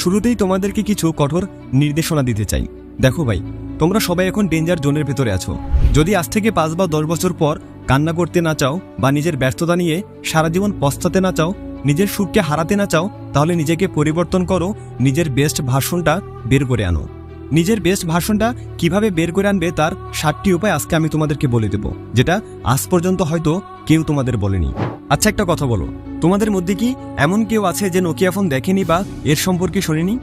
শুরুতেই তোমাদেরকে কিছু কঠোর নির্দেশনা দিতে চাই। দেখো ভাই, তোমরা সবাই এখন ডেঞ্জার জোনের ভেতরে আছো। যদি আজ থেকে 5 বা 10 বছর পর কান্না করতে না চাও বা নিজের ব্যস্ততা নিয়ে সারা জীবন পস্তাতে না চাও, নিজের সুখকে হারাতে না চাও, তাহলে নিজেকে পরিবর্তন করো, নিজের বেস্ট ভার্সনটা বের করে আনো। নিজের বেস্ট ভার্সনটা কিভাবে বের করে আনবে তার 7টি উপায় আজকে আমি তোমাদেরকে বলে দেব, যেটা আজ পর্যন্ত হয়তো কেউ তোমাদের বলেনি। আচ্ছা, একটা কথা বলো, তোমাদের মধ্যে কি এমন কেউ আছে যে নোকিয়া ফোন দেখেনি বা এর সম্পর্কে শোনেনি?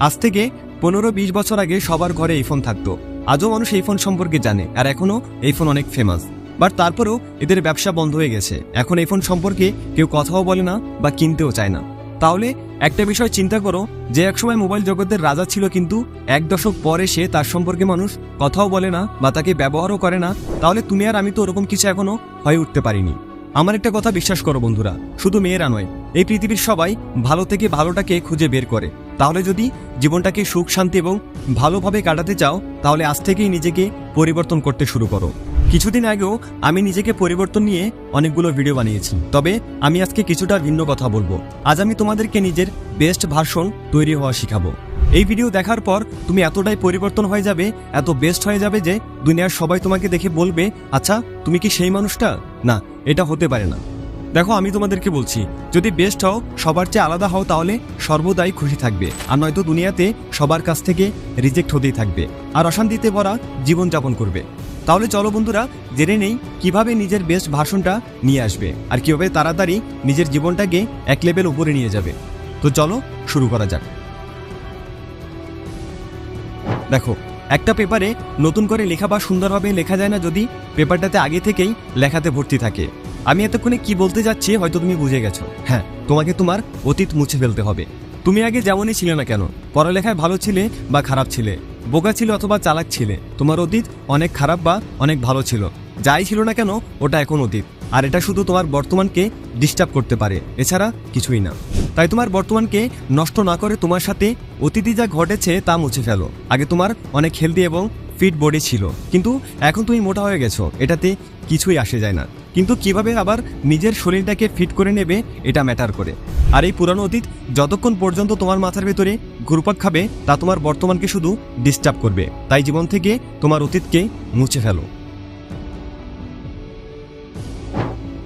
আজ থেকে 15-20 বছর আগে সবার ঘরে এই ফোন থাকতো। আজও মানুষ এই ফোন সম্পর্কে জানে, আর এখনও এই ফোন অনেক ফেমাস। বাট তারপরেও এদের ব্যবসা বন্ধ হয়ে গেছে। এখন এই ফোন সম্পর্কে কেউ কথাও বলে না বা কিনতেও চায় না। তাহলে একটা বিষয় চিন্তা করো, যে একসময় মোবাইল জগতের রাজা ছিল, কিন্তু 1 দশক পরে সে তার সম্পর্কে মানুষ কথাও বলে না বা তাকে ব্যবহারও করে না। তাহলে তুমি আর আমি তো ওরকম কিছু এখনো হয়ে উঠতে পারিনি। আমার একটা কথা বিশ্বাস করো বন্ধুরা, শুধু মেয়েরা নয়, এই পৃথিবীর সবাই ভালো থেকে ভালোটাকে খুঁজে বের করে। তাহলে যদি জীবনটাকে সুখ শান্তি এবং ভালোভাবে কাটাতে চাও, তাহলে আজ থেকেই নিজেকে পরিবর্তন করতে শুরু করো। কিছুদিন আগেও আমি নিজেকে পরিবর্তন নিয়ে অনেকগুলো ভিডিও বানিয়েছি, তবে আমি আজকে কিছুটা ভিন্ন কথা বলবো। আজ আমি তোমাদেরকে নিজের বেস্ট ভার্সন তৈরি হওয়া শিখাবো। এই ভিডিও দেখার পর তুমি এতটাই পরিবর্তন হয়ে যাবে, এত বেস্ট হয়ে যাবে যে দুনিয়ার সবাই তোমাকে দেখে বলবে, আচ্ছা তুমি কি সেই মানুষটা? না, এটা হতে পারে না। দেখো, আমি তোমাদেরকে বলছি, যদি বেস্ট হও, সবার চেয়ে আলাদা হও, তাহলে সর্বদাই খুশি থাকবে। আর নয়তো দুনিয়াতে সবার কাছ থেকে রিজেক্ট হতেই থাকবে আর অশান্তিতে ভরা জীবনযাপন করবে। তাহলে চলো বন্ধুরা, জেনে নেই কিভাবে নিজের বেস্ট ভার্সনটা নিয়ে আসবে আর কিভাবে তাড়াতাড়ি নিজের জীবনটাকে এক লেভেল উপরে নিয়ে যাবে। তো চলো শুরু করা যাক। দেখো, একটা পেপারে নতুন করে লেখা বা সুন্দরভাবে লেখা যায় না যদি পেপারটাতে আগে থেকেই লেখাতে ভর্তি থাকে। আমি এতক্ষণে কি বলতে যাচ্ছি হয়তো তুমি বুঝে গেছো। হ্যাঁ, তোমাকে তোমার অতীত মুছে ফেলতে হবে। তুমি আগে যেমনই ছিলে না কেন, পড়ালেখায় ভালো ছিলে বা খারাপ ছিলে, বোকা ছিল অথবা চালাক ছিলে, তোমার অতীত অনেক খারাপ বা অনেক ভালো ছিল। যাই ছিল না কেন, ওটা এখন অতীত। আর এটা শুধু তোমার বর্তমানকে ডিস্টার্ব করতে পারে, এছাড়া কিছুই না। তাই তোমার বর্তমানকে নষ্ট না করে তোমার সাথে অতীতে যা ঘটেছে তা মুছে ফেলো। আগে তোমার অনেক হেলদি এবং ফিট বডি ছিল, কিন্তু এখন তুমি মোটা হয়ে গেছো, এটাতে কিছুই আসে যায় না। কিন্তু কিভাবে আবার নিজের শরীরটাকে ফিট করে নেবে, এটা ম্যাটার করে। আর এই পুরানো অতীত যতক্ষণ পর্যন্ত তোমার মাথার ভেতরে ঘুরপাক খাবে, তা তোমার বর্তমানকে শুধু ডিস্টার্ব করবে। তাই জীবন থেকে তোমার অতীতকে মুছে ফেলো।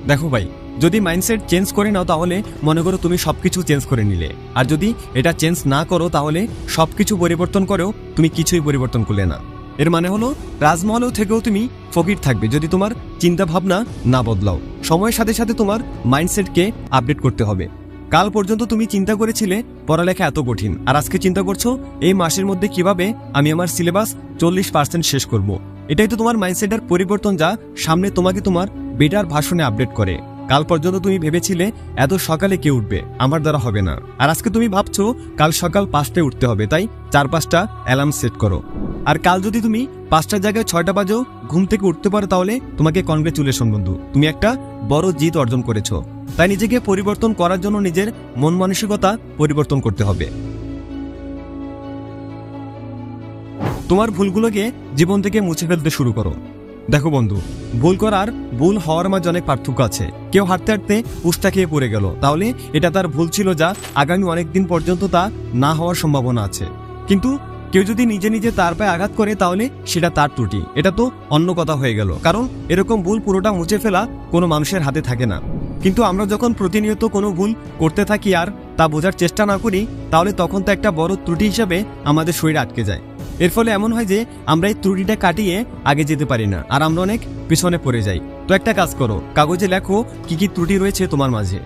দেখো ভাই, যদি মাইন্ডসেট চেঞ্জ করে নাও, তাহলে মনে করো তুমি সবকিছু চেঞ্জ করে নিলে। আর যদি এটা চেঞ্জ না করো, তাহলে সবকিছু পরিবর্তন করেও তুমি কিছুই পরিবর্তন করলে না। এর মানে হলো, রাজমহলেও থেকেও তুমি ফকির থাকবে যদি তোমার চিন্তা ভাবনা না বদলাও। সময়ের সাথে সাথে তোমার মাইন্ডসেটকে আপডেট করতে হবে। কাল পর্যন্ত তুমি চিন্তা করেছিলে পড়ালেখা এত কঠিন, আর আজকে চিন্তা করছো এই মাসের মধ্যে কিভাবে আমি আমার সিলেবাস 40% শেষ করব। এটাই তো তোমার মাইন্ডসেটের পরিবর্তন, যা সামনে তোমাকে তোমার বেটার ভার্সনে আপডেট করে। কাল পর্যন্ত তুমি ভেবেছিলে এত সকালে কে উঠবে, আমার দ্বারা হবে না, আর আজকে তুমি ভাবছো কাল সকাল 5টায় উঠতে হবে, তাই 4-5টা অ্যালার্ম সেট করো। আর কাল যদি তুমি 5টার জায়গায় 6টা বাজেও ঘুম থেকে উঠতে পারো, তাহলে তোমাকে কনগ্রেচুলেশন বন্ধু, তুমি একটা বড় জিত অর্জন করেছো। তাই নিজেকে পরিবর্তন করার জন্য নিজের মন মানসিকতা পরিবর্তন করতে হবে। তোমার ভুলগুলোকে জীবন থেকে মুছে ফেলতে শুরু করো। দেখো বন্ধু, ভুল করার ভুল হওয়ার মাঝে অনেক পার্থক্য আছে। কেউ হাঁটতে হাঁটতে উষ্টা খেয়ে পড়ে গেল, তাহলে এটা তার ভুল ছিল, যা আগামী অনেকদিন পর্যন্ত তা না হওয়ার সম্ভাবনা আছে। কিন্তু কেউ যদি নিজে নিজে তার পায়ে আঘাত করে, তাহলে সেটা তার ত্রুটি, এটা তো অন্য কথা হয়ে গেল। কারণ এরকম ভুল পুরোটা মুছে ফেলা কোনো মানুষের হাতে থাকে না। কিন্তু আমরা যখন প্রতিনিয়ত কোনো ভুল করতে থাকি আর তা বোঝার চেষ্টা না করি, তাহলে তখন তো একটা বড় ত্রুটি হিসাবে আমাদের শরীরে আটকে যায়। এর ফলে এমন হয় যে আমরা এই ত্রুটিটা কাটিয়ে আগে যেতে পারি না, আর আমরা অনেক পিছনে পড়ে যাই। তো একটা কাজ করো, কাগজে লেখো কি কি ত্রুটি রয়েছে তোমার মাঝে।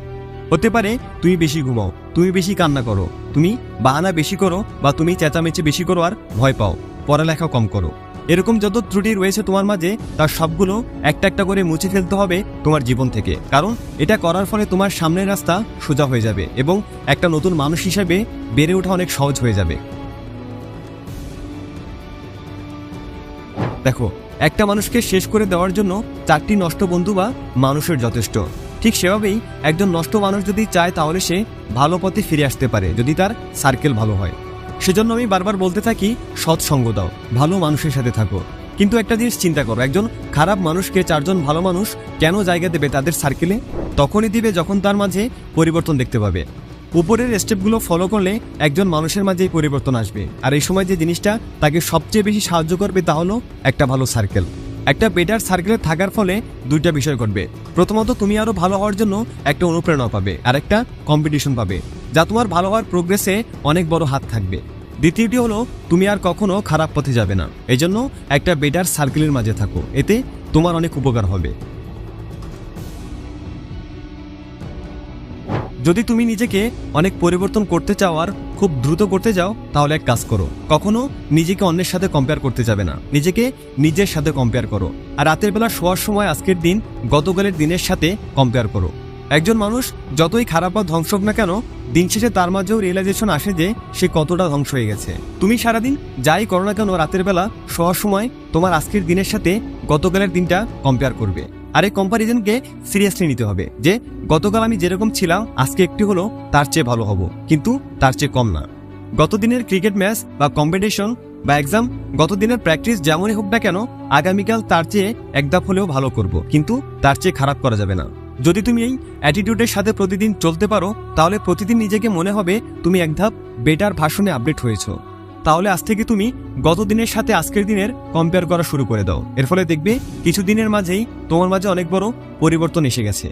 হতে পারে তুমি বেশি ঘুমাও, তুমি বেশি কান্না করো, তুমি বাহানা বেশি করো, বা তুমি চেঁচামেচি বেশি করো আর ভয় পাও, পড়ালেখা কম করো। এরকম যত ত্রুটি রয়েছে তোমার মাঝে, তার সবগুলো একটা একটা করে মুছে ফেলতে হবে তোমার জীবন থেকে। কারণ এটা করার ফলে তোমার সামনের রাস্তা সোজা হয়ে যাবে এবং একটা নতুন মানুষ হিসেবে বেড়ে ওঠা অনেক সহজ হয়ে যাবে। দেখো, একটা মানুষকে শেষ করে দেওয়ার জন্য 4টি নষ্ট বন্ধু বা মানুষের যথেষ্ট। ঠিক সেভাবেই একজন নষ্ট মানুষ যদি চায়, তাহলে সে ভালো পথে ফিরে আসতে পারে যদি তার সার্কেল ভালো হয়। সেজন্য আমি বারবার বলতে থাকি, সৎসঙ্গ দাও, ভালো মানুষের সাথে থাকো। কিন্তু একটা জিনিস চিন্তা করো, একজন খারাপ মানুষকে 4জন ভালো মানুষ কেন জায়গা দেবে তাদের সার্কেলে? তখনই দিবে যখন তার মাঝে পরিবর্তন দেখতে পাবে। উপরের স্টেপগুলো ফলো করলে একজন মানুষের মাঝেই পরিবর্তন আসবে। আর এই সময় যে জিনিসটা তাকে সবচেয়ে বেশি সাহায্য করবে তা হলো একটা ভালো সার্কেল। একটা বেটার সার্কেলে থাকার ফলে দুইটা বিষয় ঘটবে। প্রথমত, তুমি আরো ভালো হওয়ার জন্য একটা অনুপ্রেরণা পাবে, আর একটা কম্পিটিশন পাবে যা তোমার ভালো হওয়ার প্রোগ্রেসে অনেক বড় হাত থাকবে। দ্বিতীয়টি হলো, তুমি আর কখনো খারাপ পথে যাবে না। এই জন্য একটা বেটার সার্কেলের মাঝে থাকো, এতে তোমার অনেক উপকার হবে। যদি তুমি নিজেকে অনেক পরিবর্তন করতে চাও আর খুব দ্রুত করতে যাও, তাহলে এক কাজ করো, কখনো নিজেকে অন্যের সাথে কম্পেয়ার করতে যাবে না, নিজেকে নিজের সাথে কম্পেয়ার করো। আর রাতের বেলা শোয়ার সময় আজকের দিন গতকালের দিনের সাথে কম্পেয়ার করো। একজন মানুষ যতই খারাপ বা ধ্বংস হোক না কেন, দিন শেষে তার মাঝেও রিয়েলাইজেশন আসে যে সে কতটা ধ্বংস হয়ে গেছে। তুমি সারাদিন যাই করো না কেন, রাতের বেলা শোয়ার সময় তোমার আজকের দিনের সাথে গতকালের দিনটা কম্পেয়ার করবে। আর এই কম্পারিজনকে সিরিয়াসলি নিতে হবে যে গতকাল আমি যেরকম ছিলাম আজকে একটু হলো তার চেয়ে ভালো হব, কিন্তু তার চেয়ে কম না। গতদিনের ক্রিকেট ম্যাচ বা কম্পিটিশন বা এক্সাম, গতদিনের প্র্যাকটিস যেমনই হোক না কেন, আগামীকাল তার চেয়ে এক ধাপ হলেও ভালো করব, কিন্তু তার চেয়ে খারাপ করা যাবে না। যদি তুমি এই অ্যাটিটিউডের সাথে প্রতিদিন চলতে পারো, তাহলে প্রতিদিন নিজেকে মনে হবে তুমি এক ধাপ বেটার ভার্সনে আপডেট হয়েছো। তাহলে আজ থেকে তুমি গত দিনের সাথে আজকের দিনের কম্পেয়ার করা শুরু করে দাও। এর ফলে দেখবে কিছু দিনের মাঝেই তোমার মাঝে অনেক বড় পরিবর্তন এসে গেছে।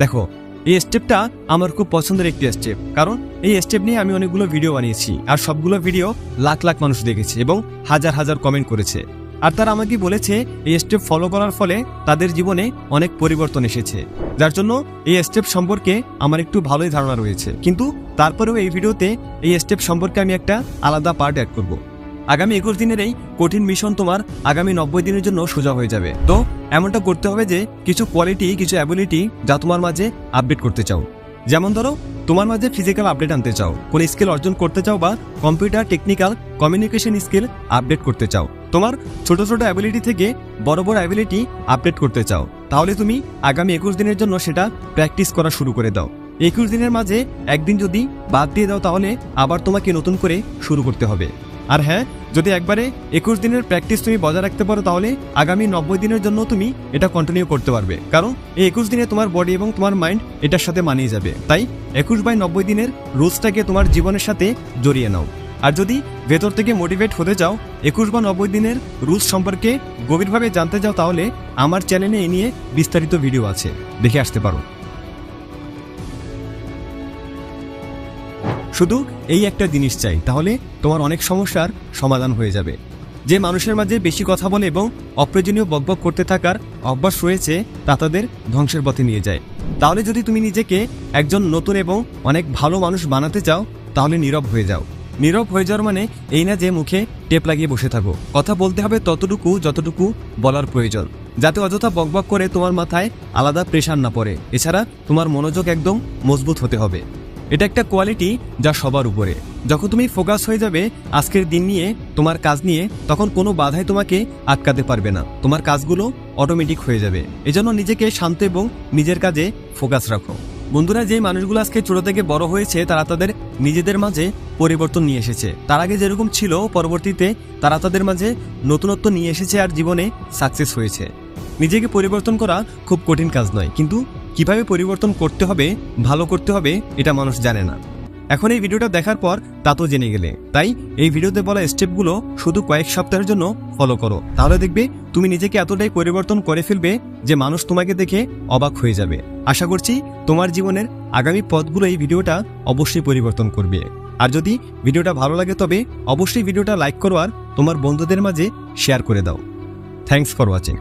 দেখো, এই স্টেপটা আমার খুব পছন্দের একটি স্টেপ, কারণ এই স্টেপ নিয়ে আমি অনেকগুলো ভিডিও বানিয়েছি, আর সবগুলো ভিডিও লাখ লাখ মানুষ দেখেছে এবং হাজার হাজার কমেন্ট করেছে। আর তারা আমাকে বলেছে এই স্টেপ ফলো করার ফলে তাদের জীবনে অনেক পরিবর্তন এসেছে, যার জন্য এই স্টেপ সম্পর্কে আমার একটু ভালোই ধারণা রয়েছে। কিন্তু তারপরেও এই ভিডিওতে এই স্টেপ সম্পর্কে আমি একটা আলাদা পার্ট অ্যাড করব। আগামী 21 দিনের এই কঠিন মিশন তোমার আগামী 90 দিনের জন্য সোজা হয়ে যাবে। তো এমনটা করতে হবে যে কিছু কোয়ালিটি, কিছু অ্যাবিলিটি যা তোমার মাঝে আপডেট করতে চাও। যেমন ধরো, তোমার মাঝে ফিজিক্যাল আপডেট আনতে চাও, কোন স্কিল অর্জন করতে চাও, বা computer technical communication skill update করতে চাও, তোমার ছোট ছোট অ্যাবিলিটি থেকে বড় বড় অ্যাবিলিটি আপডেট করতে চাও, তাহলে তুমি আগামী 21 দিনের জন্য সেটা প্র্যাকটিস করা শুরু করে দাও। 21 দিনের মাঝে একদিন যদি বাদ দিয়ে দাও, তাহলে আবার তোমাকে নতুন করে শুরু করতে হবে। আর হ্যাঁ, যদি একবারে 21 দিনের প্র্যাকটিস তুমি বজায় রাখতে পারো, তাহলে আগামী 90 দিনের জন্য তুমি এটা কন্টিনিউ করতে পারবে, কারণ এই 21 দিনে তোমার বডি এবং তোমার মাইন্ড এটার সাথে মানিয়ে যাবে। তাই 21/90 দিনের রুলসটাকে তোমার জীবনের সাথে জড়িয়ে নাও। আর যদি ভেতর থেকে মোটিভেট হতে চাও, 21 বা 90 দিনের রুলস সম্পর্কে গভীরভাবে জানতে চাও, তাহলে আমার চ্যানেলে এ নিয়ে বিস্তারিত ভিডিও আছে, দেখে আসতে পারো। শুধু এই একটা জিনিস চাই, তাহলে তোমার অনেক সমস্যার সমাধান হয়ে যাবে। যে মানুষের মাঝে বেশি কথা বলে এবং অপ্রয়োজনীয় বকবক করতে থাকার অভ্যাস রয়েছে, তা তাদের ধ্বংসের পথে নিয়ে যায়। তাহলে যদি তুমি নিজেকে একজন নতুন এবং অনেক ভালো মানুষ বানাতে চাও, তাহলে নীরব হয়ে যাও। নীরব হয়ে যাওয়ার মানে এই না যে মুখে টেপ লাগিয়ে বসে থাকো। কথা বলতে হবে ততটুকু যতটুকু বলার প্রয়োজন, যাতে অযথা বকবক করে তোমার মাথায় আলাদা প্রেশার না পড়ে। এছাড়া তোমার মনোযোগ একদম মজবুত হতে হবে। এটা একটা কোয়ালিটি যা সবার উপরে। যখন তুমি ফোকাস হয়ে যাবে আজকের দিন নিয়ে, তোমার কাজ নিয়ে, তখন কোনো বাধাই তোমাকে আটকাতে পারবে না। তোমার কাজগুলো অটোমেটিক হয়ে যাবে। এজন্য নিজেকে শান্ত এবং নিজের কাজে ফোকাস রাখো। বন্ধুরা, যে মানুষগুলো আজকে ছোট থেকে বড় হয়েছে, তারা তাদের নিজেদের মাঝে পরিবর্তন নিয়ে এসেছে। তার আগে যেরকম ছিল, পরবর্তীতে তারা তাদের মাঝে নতুনত্ব নিয়ে এসেছে আর জীবনে সাকসেস হয়েছে। নিজেকে পরিবর্তন করা খুব কঠিন কাজ নয়, কিন্তু কিভাবে পরিবর্তন করতে হবে, ভালো করতে হবে, এটা মানুষ জানে না। এখন এই ভিডিওটা দেখার পর তা তো জেনে গেলে, তাই এই ভিডিওতে বলা স্টেপগুলো শুধু কয়েক সপ্তাহের জন্য ফলো করো। তাহলে দেখবে তুমি নিজেকে এতটাই পরিবর্তন করে ফেলবে যে মানুষ তোমাকে দেখে অবাক হয়ে যাবে। আশা করছি তোমার জীবনের আগামী পথগুলো এই ভিডিওটা অবশ্যই পরিবর্তন করবে। আর যদি ভিডিওটা ভালো লাগে, তবে অবশ্যই ভিডিওটা লাইক করো আর তোমার বন্ধুদের মাঝে শেয়ার করে দাও। Thanks for watching.